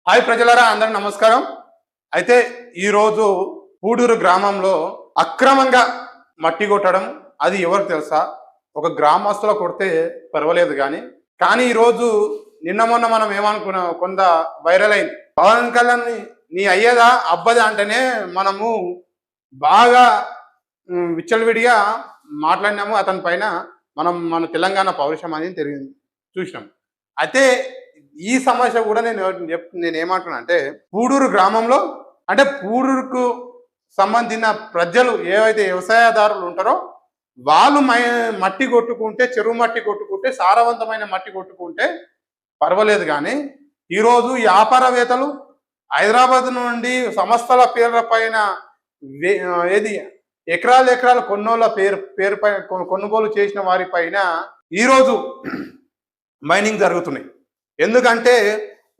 Hi ప్రజలారా, అందరికి నమస్కారం. అయితే ఈరోజు పూడూరు గ్రామంలో అక్రమంగా మట్టి కొట్టడం అది ఎవరు తెలుసా? ఒక గ్రామస్తుల కొడితే పర్వాలేదు కానీ ఈరోజు నిన్న మొన్న మనం ఏమనుకున్నాం, కొంత వైరల్ అయింది. పవన్ కళ్యాణ్ నీ అయ్యేదా అబ్బదా అంటేనే మనము బాగా విచ్చలవిడిగా మాట్లాడినాము. అతని పైన మన తెలంగాణ పౌరుషం అనేది తెలియదు చూసినాం. అయితే ఈ సమస్య కూడా నేను ఏమంటున్నా అంటే, పూడూరు గ్రామంలో అంటే పూడూరుకు సంబంధించిన ప్రజలు ఏవైతే వ్యవసాయదారులు ఉంటారో వాళ్ళు మట్టి కొట్టుకుంటే, చెరువు మట్టి కొట్టుకుంటే, సారవంతమైన మట్టి కొట్టుకుంటే పర్వాలేదు. కానీ ఈరోజు వ్యాపారవేత్తలు హైదరాబాద్ నుండి సంస్థల పేర్ల పైన ఏది ఎకరాలు కొన్నోళ్ళ పేరుపై కొనుగోలు చేసిన వారి పైన ఈరోజు మైనింగ్ జరుగుతున్నాయి. ఎందుకంటే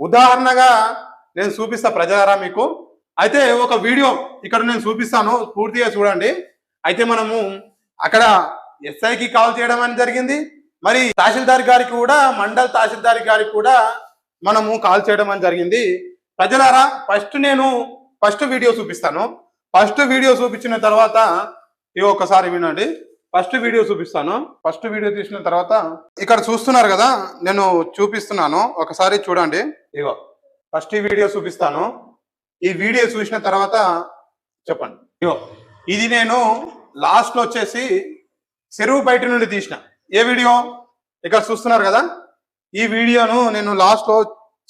ఉదాహరణగా నేను చూపిస్తా ప్రజలారా మీకు. అయితే ఒక వీడియో ఇక్కడ నేను చూపిస్తాను, పూర్తిగా చూడండి. అయితే మనము అక్కడ ఎస్ఐకి కాల్ చేయడం అని జరిగింది. మరి తహసీల్దార్ గారికి కూడా, మండల్ తహసీల్దార్ గారికి కూడా మనము కాల్ చేయడం అని జరిగింది. ప్రజలారా, ఫస్ట్ వీడియో చూపిస్తాను. ఫస్ట్ వీడియో చూపించిన తర్వాత ఇవి ఒకసారి వినండి. ఫస్ట్ వీడియో చూపిస్తాను. ఫస్ట్ వీడియో తీసిన తర్వాత ఇక్కడ చూస్తున్నారు కదా, నేను చూపిస్తున్నాను, ఒకసారి చూడండి. ఇగో ఫస్ట్ వీడియో చూపిస్తాను. ఈ వీడియో చూసిన తర్వాత చెప్పండి. ఇగో ఇది నేను లాస్ట్ లో వచ్చేసి చెరువు బయట నుండి తీసిన ఏ వీడియో ఇక్కడ చూస్తున్నారు కదా. ఈ వీడియోను నేను లాస్ట్ లో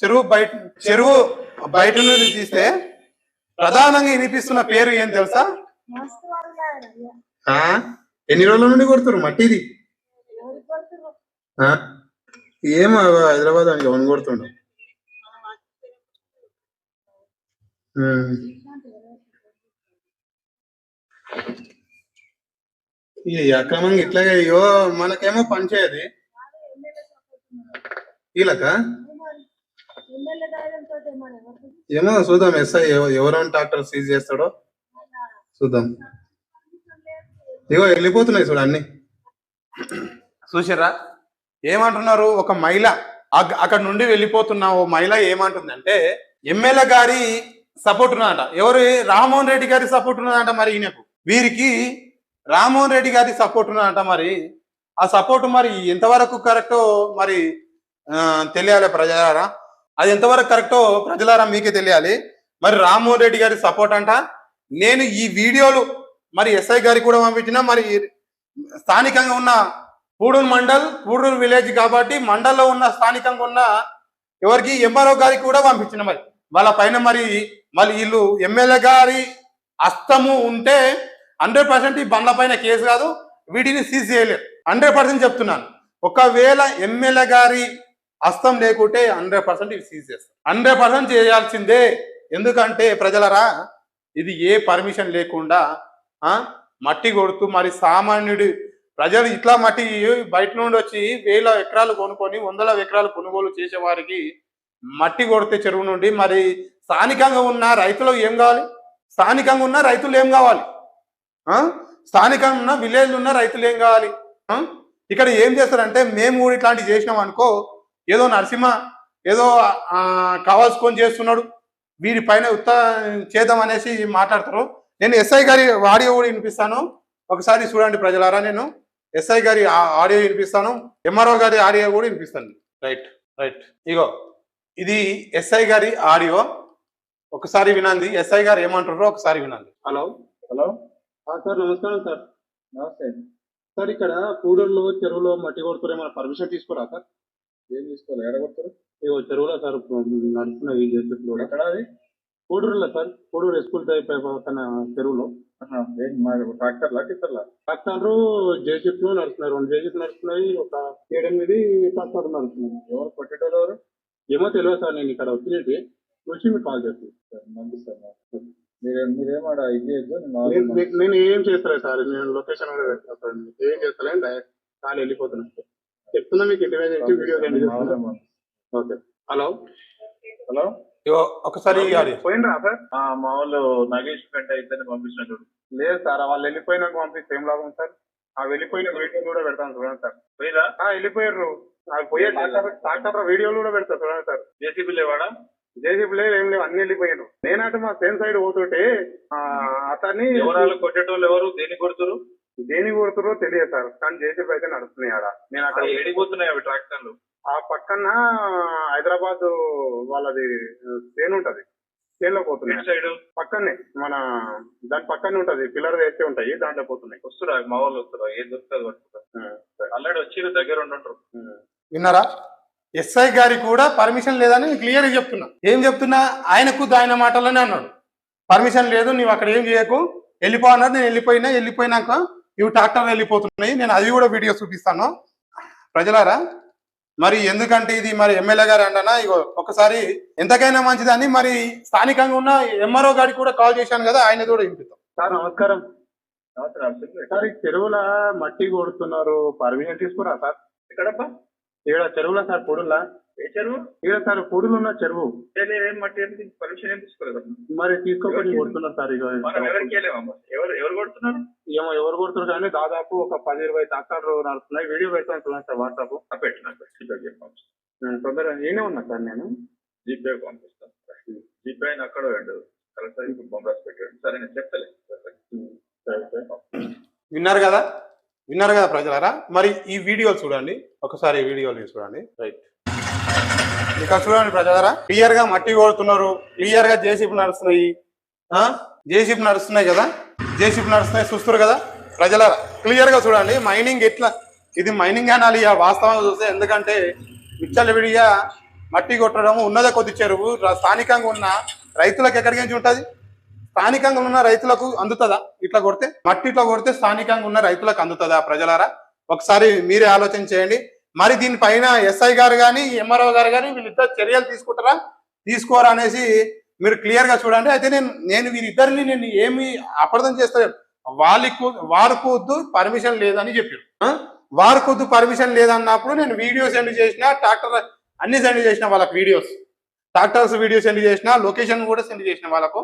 చెరువు బయట నుండి తీస్తే ప్రధానంగా వినిపిస్తున్న పేరు ఏం తెలుసా? ఎన్ని రోజుల నుండి కొడుతున్నారు మట్టి? ఇది ఏం హైదరాబాద్ అని ఎవరిని కొడుతుండ? అక్రమంగా ఇట్లాగే అయ్యో మనకేమో పనిచేయది వీళ్ళక ఏమో చూద్దాం. ఎస్ఐ ఎవరో ట్రాక్టర్ సీజ్ చేస్తాడో చూద్దాం. ఇగో వెళ్ళిపోతున్నాయి చూడ అన్ని. చూసారా ఏమంటున్నారు? ఒక మహిళ అక్కడ నుండి వెళ్ళిపోతున్న ఓ మహిళ ఏమంటుందంటే, ఎమ్మెల్యే గారి సపోర్ట్ ఉన్నదంట. ఎవరు? రామ్మోహన్ రెడ్డి గారి సపోర్ట్ ఉన్నదంట. మరి ఈయనకు వీరికి రామ్మోహన్ రెడ్డి గారి సపోర్ట్ ఉన్నదంట. మరి ఆ సపోర్ట్ మరి ఎంతవరకు కరెక్టో మరి తెలియాలి ప్రజలారా. అది ఎంతవరకు కరెక్టో ప్రజలారా మీకే తెలియాలి. మరి రామ్మోహన్ రెడ్డి గారి సపోర్ట్ అంట. నేను ఈ వీడియోలు మరి ఎస్ఐ గారికి కూడా పంపించిన, మరి స్థానికంగా ఉన్న పూడూరు మండల్, పూడూరు విలేజ్ కాబట్టి మండల్లో ఉన్న స్థానికంగా ఉన్న ఎవరికి ఎంఆర్ఓ గారికి కూడా పంపించిన. మరి వాళ్ళ పైన మరి వీళ్ళు ఎమ్మెల్యే గారి హస్తము ఉంటే 100% ఈ బండ్ల పైన కేసు కాదు, వీటిని సీజ్ చేయలేరు. 100% చెప్తున్నాను. ఒకవేళ ఎమ్మెల్యే గారి హస్తం లేకుంటే 100% ఇవి సీజ్ చేస్తారు. 100% చేయాల్సిందే. ఎందుకంటే ప్రజలరా, ఇది ఏ పర్మిషన్ లేకుండా మట్టి కొడుతూ మరి సామాన్యుడి ప్రజలు ఇట్లా మట్టి బయట నుండి వచ్చి 1000 ఎకరాలు కొనుక్కొని 100 ఎకరాలు కొనుగోలు చేసే వారికి మట్టి కొడితే చెరువు నుండి మరి స్థానికంగా ఉన్న రైతులు ఏం కావాలి? స్థానికంగా ఉన్న రైతులు ఏం కావాలి? స్థానికంగా ఉన్న విలేజ్లు ఉన్న రైతులు ఏం కావాలి? ఇక్కడ ఏం చేస్తారంటే, మేము కూడా ఇట్లాంటివి చేసినాం అనుకో, ఏదో నరసింహ ఏదో కావాల్సుకొని చేస్తున్నాడు, వీరి పైన చేద్దాం అనేసి మాట్లాడతారు. నేను ఎస్ఐ గారి ఆడియో కూడా వినిపిస్తాను, ఒకసారి చూడండి ప్రజలారా. నేను ఎస్ఐ గారి ఆడియో వినిపిస్తాను, ఎంఆర్ఓ గారి ఆడియో కూడా వినిపిస్తాను. రైట్ ఇగో ఇది ఎస్ఐ గారి ఆడియో, ఒకసారి వినండి. ఎస్ఐ గారు ఏమంటారో ఒకసారి వినండి. హలో సార్, నమస్కారం సార్. నమస్తే సార్. ఇక్కడ పూడూరులో చెరువులో మట్టి కొడుతున్నారు, ఏమైనా పర్మిషన్ తీసుకోరా సార్? ఏం తీసుకోవాలి? ఎక్కడ కొడుతారు? ఇగో చెరువులో సార్ నడుస్తున్నాయి ఎక్కడ? అది పూడూరులో సార్, పూడూరు స్కూల్ పక్కన చెరువులో. ట్రాక్టర్లు జేసీపీలు నడుస్తున్నాయి, 2 జేసీపీ నడుస్తున్నాయి, ఒక 7-8 ట్రాక్టర్లు నడుస్తున్నాయి. ఎవరు కొట్టేటోళ్ళు ఎవరు ఏమో తెలియదు సార్. నేను ఇక్కడ వచ్చినట్టు చూసి మీకు కాల్ చేస్తాను. మీరేమాడ ఇది నేను ఏం చేస్తలేదు సార్. నేను లొకేషన్ కూడా పెడతాను సార్. ఏం చేస్తలేదు, డైరెక్ట్ కాల్ వెళ్ళిపోతున్నాను చెప్తున్నా మీకు. ఇంటి వీడియో ఓకే. హలో ఒకసారి పోయినరా సార్? మా వాళ్ళు నగేష్ కంటే ఇద్దరిని పంపించినట్టు. లేదు సార్, వాళ్ళు వెళ్ళిపోయినాక పంపిస్తే ఏం లాభం సార్? ఆ వెళ్ళిపోయిన వీడియోలు కూడా పెడతాను చూడండి సార్. పోయిరా? వెళ్ళిపోయారు. పోయే ట్రాక్టర్ వీడియోలు కూడా పెడతారు చూడండి సార్. జేసీబీ లేవాడా? జేసీబీ లేవు ఏం లేవు, అన్ని వెళ్ళిపోయాను. నేనంటే మా సేమ్ సైడ్ పోతుంటే అతన్ని ఎవరాలు కొట్టేటోళ్ళు ఎవరు దేన్ని కొడుతురు దేని కొడుతురో తెలియదు సార్, కానీ జేసీబీ అయితే నడుస్తున్నాయి ఆడ. నేను అక్కడ ఏడిపోతున్నాయి అవి ట్రాక్టర్లు ఆ పక్కన హైదరాబాద్ వాళ్ళది చేను ఉంటది, చేనులో పోతున్నాయి. సైడ్ పక్కనే మన దాని పక్కనే ఉంటది, పిల్లర్ వేస్తే ఉంటాయి, దాంట్లో పోతున్నాయి. వస్తురా మా వాళ్ళు వస్తురా ఏం దొరుకుతుంది పట్టుకుంటారు ఆల్రెడీ వచ్చి దగ్గర ఉంటుంటారు. విన్నారా? ఎస్ఐ గారికి కూడా పర్మిషన్ లేదని క్లియర్గా చెప్తున్నా. ఏం చెప్తున్నా? ఆయనకు ఆయన మాటలోనే అన్నాడు, పర్మిషన్ లేదు, నీవు అక్కడ ఏం చేయకు, వెళ్ళిపో అన్నాడు. నేను వెళ్ళిపోయినాక ఇవి ట్రాక్టర్ వెళ్ళిపోతున్నాయి. నేను అది కూడా వీడియో చూపిస్తాను ప్రజలారా. మరి ఎందుకంటే ఇది మరి ఎమ్మెల్యే గారు అంటనా, ఇగో ఒకసారి ఎంతకైనా మంచిదని మరి స్థానికంగా ఉన్న ఎంఆర్ఓ గారికి కూడా కాల్ చేశాను కదా, ఆయన కూడా వినిపిస్తాం. సార్ నమస్కారం. సార్ ఈ చెరువుల మట్టి కొడుతున్నారు, పర్మిషన్ తీసుకురా సార్? ఎక్కడప్పా ఇక్కడ చెరువుల సార్, పొడులా. ఏ చెరువు ఇక్కడ సార్ పొడులు ఉన్న చెరువు. ఏం మట్టి ఏం పర్మిషన్ ఏం తీసుకోలేదు మరి తీసుకోకుండా కొడుతున్నారు సార్. ఇక మనం ఎవరికి వెళ్ళామమ్మా ఎవరు కొడుతున్నారు ఏమో ఎవరు కొడుతున్నారు కానీ దాదాపు ఒక 10-20 ట్రాక్టర్లు నడుస్తున్నాయి. వీడియో పెడతాను సార్ వాట్సాప్. పెట్టు నాకు జీపే పంపిస్తాను. తొందరగా నేనే ఉన్నా సార్, నేను జీపే పంపిస్తాను. జీపే అయినా అక్కడ వెళ్ళదు కలెక్టర్ పంపరాసి పెట్టాడు. సరే నేను చెప్తలే. సరే సార్. విన్నారు కదా ప్రజలారా. మరి ఈ వీడియోలు చూడండి ఒకసారి, ఈ వీడియోలు చూడండి. రైట్, ఇక్కడ చూడండి ప్రజలారా, క్లియర్ గా మట్టి కొడుతున్నారు, క్లియర్ గా జేసీబీ నడుస్తున్నాయి. జేసీబీ నడుస్తున్నాయి కదా, జేసీబీ నడుస్తున్నాయి చూస్తున్నారు కదా ప్రజలారా. క్లియర్ గా చూడండి మైనింగ్ ఎట్లా, ఇది మైనింగ్ అనాలి వాస్తవంగా చూస్తే. ఎందుకంటే విచ్చలవిడిగా మట్టి కొట్టడం, ఉన్నదే కొద్ది చెరువు, స్థానికంగా ఉన్న రైతులకు ఎక్కడికి నుంచి ఉంటుంది? స్థానికంగా ఉన్న రైతులకు అందుతుందా? ఇట్లా కొడితే మట్టి ఇట్లా కొడితే స్థానికంగా ఉన్న రైతులకు అందుతుందా ప్రజలారా? ఒకసారి మీరే ఆలోచన చేయండి. మరి దీనిపైన ఎస్ఐ గారు కానీ ఎంఆర్ఓ గారు కానీ వీళ్ళిద్దరు చర్యలు తీసుకుంటారా తీసుకోరా అనేసి మీరు క్లియర్ గా చూడండి. అయితే నేను వీరిద్దరిని నేను ఏమి అపార్థం చేస్తాను, వారికొద్దు పర్మిషన్ లేదని చెప్పారు. వారికొద్దు పర్మిషన్ లేదన్నప్పుడు నేను వీడియో సెండ్ చేసిన, ట్రాక్టర్ అన్ని సెండ్ చేసిన వాళ్ళకి, వీడియోస్ ట్రాక్టర్స్ వీడియో సెండ్ చేసిన, లొకేషన్ కూడా సెండ్ చేసిన వాళ్ళకు.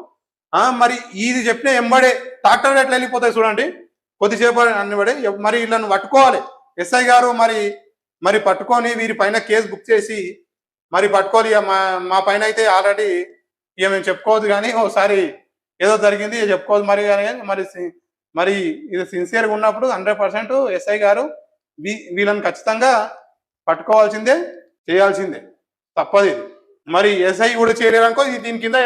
మరి ఇది చెప్పిన ఎంబడే ట్రాక్టర్ ఎట్లా వెళ్ళిపోతాయి చూడండి, కొద్దిసేపు అనిబడే. మరి వీళ్ళని పట్టుకోవాలి ఎస్ఐ గారు, మరి పట్టుకొని వీరి పైన కేసు బుక్ చేసి మరి పట్టుకోవాలి. మా పైన అయితే ఆల్రెడీ ఇక మేము చెప్పుకోవద్దు కానీ ఒకసారి ఏదో జరిగింది చెప్పుకోవద్దు మరి. కానీ మరి ఇది సిన్సియర్గా ఉన్నప్పుడు 100% ఎస్ఐ గారు వీళ్ళని ఖచ్చితంగా పట్టుకోవాల్సిందే, చేయాల్సిందే, తప్పదు ఇది. మరి ఎస్ఐ కూడా చేయలేరనుకో దీని కింద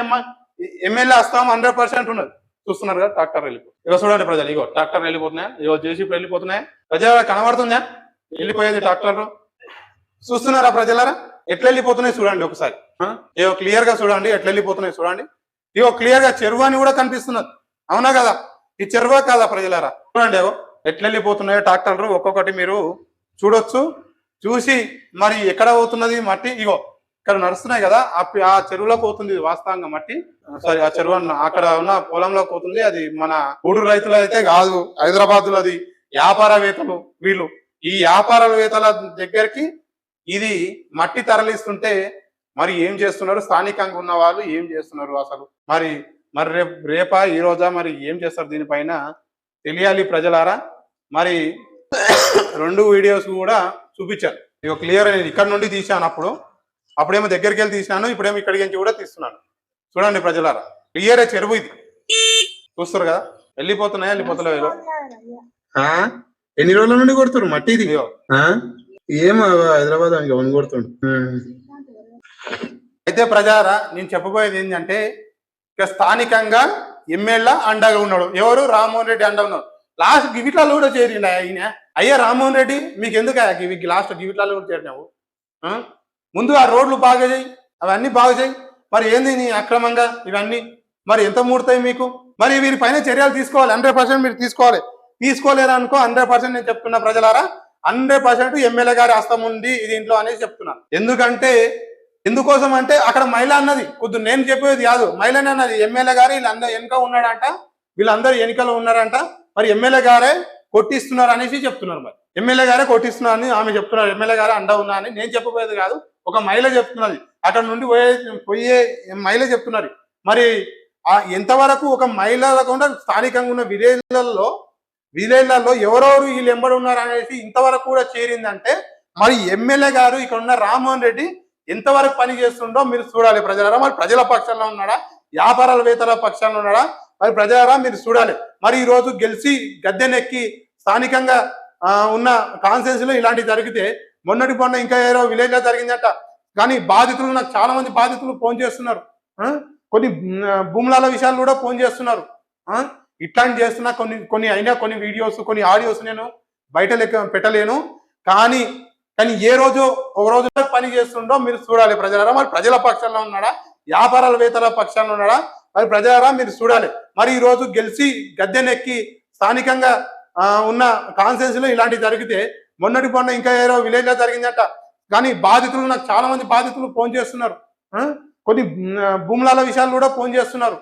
ఎమ్మెల్యే వస్తాం 100% ఉన్నది. చూస్తున్నారు కదా ట్రాక్టర్ వెళ్ళిపోతుంది. ఇగో చూడండి ప్రజలు, ఇగో ట్రాక్టర్ వెళ్ళిపోతున్నాయా, ఇగో జేసీబీ వెళ్ళిపోతున్నాయా ప్రజల కనబడుతుందా వెళ్ళిపోయేది ట్రాక్టర్లు? చూస్తున్నారా ప్రజలారా ఎట్లా వెళ్ళిపోతున్నాయి చూడండి ఒకసారి. ఇగో క్లియర్ గా చూడండి ఎట్లా వెళ్ళిపోతున్నాయి చూడండి. ఇగో క్లియర్ గా చెరువు అని కూడా కనిపిస్తున్నది, అవునా కదా? ఈ చెరువా కాదా ప్రజలారా? చూడండి ఎట్లా వెళ్ళిపోతున్నాయో ట్రాక్టర్లు ఒక్కొక్కటి మీరు చూడొచ్చు. చూసి మరి ఎక్కడ పోతున్నది మట్టి, ఇగో ఇక్కడ నడుస్తున్నాయి కదా, ఆ చెరువులోకి పోతుంది వాస్తవంగా మట్టి. సారీ, ఆ చెరువు అక్కడ ఉన్న పొలంలోకి పోతుంది. అది మన ఊడు రైతులు అయితే కాదు, హైదరాబాద్ లో అది వ్యాపారవేత్తలు. వీళ్ళు ఈ వ్యాపారవేత్తల దగ్గరికి ఇది మట్టి తరలిస్తుంటే మరి ఏం చేస్తున్నారు స్థానికంగా ఉన్న వాళ్ళు, ఏం చేస్తున్నారు అసలు? మరి రేపా ఈ రోజా మరి ఏం చేస్తారు దీనిపైన తెలియాలి ప్రజలారా. మరి 2 వీడియోస్ కూడా చూపించాను. ఇక క్లియర్ నేను ఇక్కడ నుండి తీశాను, అప్పుడేమో దగ్గరికి వెళ్ళి తీసినాను, ఇప్పుడేమో ఇక్కడికి నుంచి కూడా తీస్తున్నాను. చూడండి ప్రజలారా, క్లియర్ చెరువు ఇది, చూస్తారు కదా. వెళ్ళిపోతలేవు. ఎన్ని రోజుల నుండి కొడుతున్నారు మట్టి ఇది? ఏమో హైదరాబాద్ అని గమని కొడుతుండు. అయితే ప్రజలారా నేను చెప్పబోయేది ఏంటంటే, ఇక స్థానికంగా ఎమ్మెల్యే అండగా ఉన్నాడు. ఎవరు? రామ్మోహన్ రెడ్డి అండగా ఉన్నాడు. లాస్ట్ గివిట్లలో కూడా చేరిండు ఆయన. అయ్యా రామ్మోహన్ రెడ్డి మీకు ఎందుకు లాస్ట్ గివిట్లలో కూడా చేరినావు? ముందు ఆ రోడ్లు బాగా చేయి, అవన్నీ బాగా చేయి. మరి ఏంది నీ అక్రమంగా ఇవన్నీ మరి ఎంత మూడతాయి మీకు? మరి వీరి పైన చర్యలు తీసుకోవాలి, 100% మీరు తీసుకోవాలి. తీసుకోలేరనుకో 100% నేను చెప్తున్నా ప్రజలారా, 100% ఎమ్మెల్యే గారి హస్తం ఉంది దీంట్లో అనేది చెప్తున్నాను. ఎందుకోసం అంటే అక్కడ మహిళ అన్నది కొద్ది నేను చెప్పేది కాదు, మహిళనే అన్నది. ఎమ్మెల్యే గారు వీళ్ళందరూ వెనుక ఉన్నాడంట, వీళ్ళందరూ ఎన్నికలు ఉన్నారంట, మరి ఎమ్మెల్యే గారే కొట్టిస్తున్నారు అనేసి చెప్తున్నారు. మరి ఎమ్మెల్యే గారే కొట్టిస్తున్నారని ఆమె చెప్తున్నారు, ఎమ్మెల్యే గారే అండ ఉన్నా అని నేను చెప్పబోయేది కాదు, ఒక మహిళ చెప్తున్నది. అక్కడ నుండి పోయే మహిళ చెప్తున్నారు. మరి ఎంతవరకు ఒక మహిళ కాకుండా స్థానికంగా ఉన్న విలేజ్లలో ఎవరెవరు వీళ్ళు ఎంబడి ఉన్నారు అనేసి ఇంతవరకు కూడా చేరిందంటే మరి ఎమ్మెల్యే గారు ఇక్కడ ఉన్న రామ్మోహన్ రెడ్డి ఎంతవరకు పని చేస్తుండో మీరు చూడాలి ప్రజలారా. మరి ప్రజల పక్షంలో ఉన్నాడా, వ్యాపారాలవేత్తల పక్షంలో ఉన్నాడా, మరి ప్రజలారా మీరు చూడాలి. మరి ఈ రోజు గెలిచి గద్దెనెక్కి స్థానికంగా ఉన్న కాన్స్టిట్యూన్సీ లో ఇలాంటివి జరిగితే మొన్న ఇంకా ఏదో విలేజ్ లో జరిగిందట. కానీ బాధితులు, నాకు చాలా మంది బాధితులు ఫోన్ చేస్తున్నారు, కొన్ని భూముల విషయాలు కూడా ఫోన్ చేస్తున్నారు. ఇట్లాంటి చేస్తున్నా కొన్ని వీడియోస్, కొన్ని ఆడియోస్ నేను బయట పెట్టలేను. కానీ ఏ రోజు ఒక రోజు పని చేస్తుండో మీరు చూడాలి ప్రజలారా. మరి ప్రజల పక్షంలో ఉన్నాడా, వ్యాపారాలవేత్తల పక్షంలో ఉన్నాడా, మరి ప్రజలారా మీరు చూడాలి. మరి ఈ రోజు గెలిచి గద్దెనెక్కి స్థానికంగా ఉన్న కాన్స్టిట్యూన్సీలో ఇలాంటివి జరిగితే మొన్న ఇంకా ఏదో విలేజ్ లో జరిగిందట. కానీ బాధితులు, నాకు చాలా మంది బాధితులు ఫోన్ చేస్తున్నారు, కొన్ని భూముల విషయాలు కూడా ఫోన్ చేస్తున్నారు.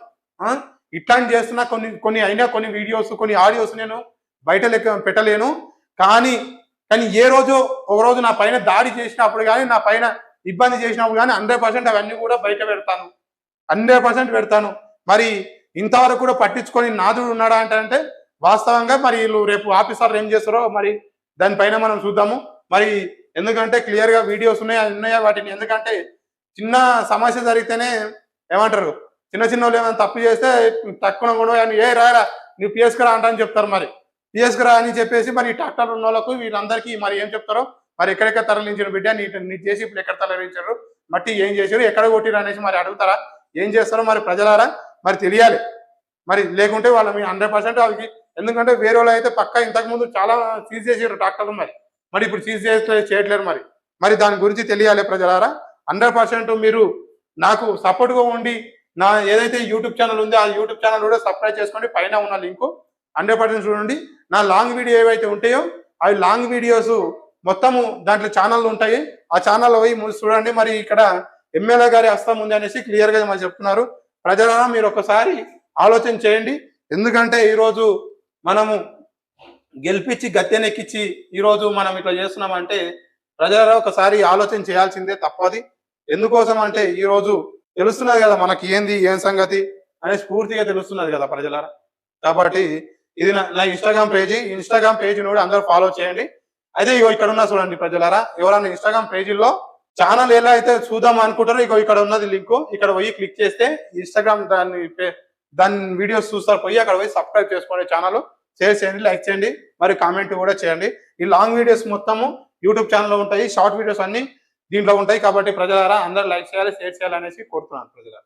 ఇట్లాంటి చేస్తున్నా కొన్ని వీడియోస్, కొన్ని ఆడియోస్ నేను బయట పెట్టలేను. కానీ ఏ రోజు ఒక రోజు నా పైన దాడి చేసినప్పుడు కానీ, నా పైన ఇబ్బంది చేసినప్పుడు కానీ 100% అవన్నీ కూడా బయట పెడతాను, 100% పెడతాను. మరి ఇంతవరకు కూడా పట్టించుకొని నాదుడు ఉన్నాడా అంటే వాస్తవంగా మరి వీళ్ళు రేపు ఆఫీసర్లు ఏం చేస్తారో మరి దానిపైన మనం చూద్దాము. మరి ఎందుకంటే క్లియర్ గా వీడియోస్ ఉన్నాయా వాటిని, ఎందుకంటే చిన్న సమస్య జరిగితేనే ఏమంటారు, చిన్న వాళ్ళు ఏమైనా తప్పు చేస్తే తక్కువ కూడా ఏ రారా నువ్వు పిఎస్కి రా అంటని చెప్తారు. మరి పిఎస్కి రా అని చెప్పేసి మరి ట్రాక్టర్ ఉన్న వాళ్ళకు వీళ్ళందరికీ మరి ఏం చెప్తారో, మరి ఎక్కడెక్కడ తరలించారు బిడ్డ, నీ చేసి ఇప్పుడు ఎక్కడ తరలించారు, మట్టి ఏం చేశారు, ఎక్కడ కొట్టిరు అనేసి మరి అడుగుతారా, ఏం చేస్తారో మరి ప్రజలారా మరి తెలియాలి. మరి లేకుంటే వాళ్ళ మీ 100% అవి, ఎందుకంటే వేరే వాళ్ళు అయితే పక్కా ఇంతకుముందు చాలా సీజ్ చేసారు ట్రాక్టర్లు, మరి ఇప్పుడు సీజ్ చేయట్లేరు. మరి దాని గురించి తెలియాలి ప్రజలారా. 100% మీరు నాకు సపోర్ట్గా ఉండి నా ఏదైతే యూట్యూబ్ ఛానల్ ఉందో ఆ యూట్యూబ్ ఛానల్ కూడా సబ్స్క్రైబ్ చేసుకోండి, పైన ఉన్న లింకు 100% చూడండి. నా లాంగ్ వీడియో ఏవైతే ఉంటాయో అవి లాంగ్ వీడియోస్ మొత్తము దాంట్లో ఛానళ్ళు ఉంటాయి, ఆ ఛానల్ పోయి చూడండి. మరి ఇక్కడ ఎమ్మెల్యే గారి హస్తం ఉంది అనేసి క్లియర్గా మరి చెప్తున్నారు. ప్రజలారా మీరు ఒకసారి ఆలోచన చేయండి. ఎందుకంటే ఈరోజు మనము గెలిపించి గద్దెనెక్కించి ఈరోజు మనం ఇట్లా చేస్తున్నామంటే ప్రజలారా ఒకసారి ఆలోచన చేయాల్సిందే తప్పది. ఎందుకోసం అంటే ఈరోజు తెలుస్తున్నది కదా మనకి ఏంది ఏం సంగతి అనేది పూర్తిగా తెలుస్తున్నది కదా ప్రజలారా. కాబట్టి ఇది నా ఇన్స్టాగ్రామ్ పేజీని కూడా అందరూ ఫాలో చేయండి. అయితే ఇగో ఇక్కడ ఉన్నా చూడండి ప్రజలారా, ఎవరైనా ఇన్స్టాగ్రామ్ పేజీలో ఛానల్ ఎలా అయితే చూద్దాం అనుకుంటారో ఇగో ఇక్కడ ఉన్నది లింకు, ఇక్కడ పోయి క్లిక్ చేస్తే ఇన్స్టాగ్రామ్ దాని వీడియోస్ చూస్తారు, పోయి అక్కడ పోయి సబ్స్క్రైబ్ చేసుకోండి, ఛానల్ షేర్ చేయండి, లైక్ చేయండి, మరి కామెంట్ కూడా చేయండి. ఈ లాంగ్ వీడియోస్ మొత్తము యూట్యూబ్ ఛానల్లో ఉంటాయి, షార్ట్ వీడియోస్ అన్ని దీంట్లో ఉంటాయి. కాబట్టి ప్రజలారా అందరూ లైక్ చేయాలి, షేర్ చేయాలి అనేసి కోరుతున్నాను ప్రజలారా.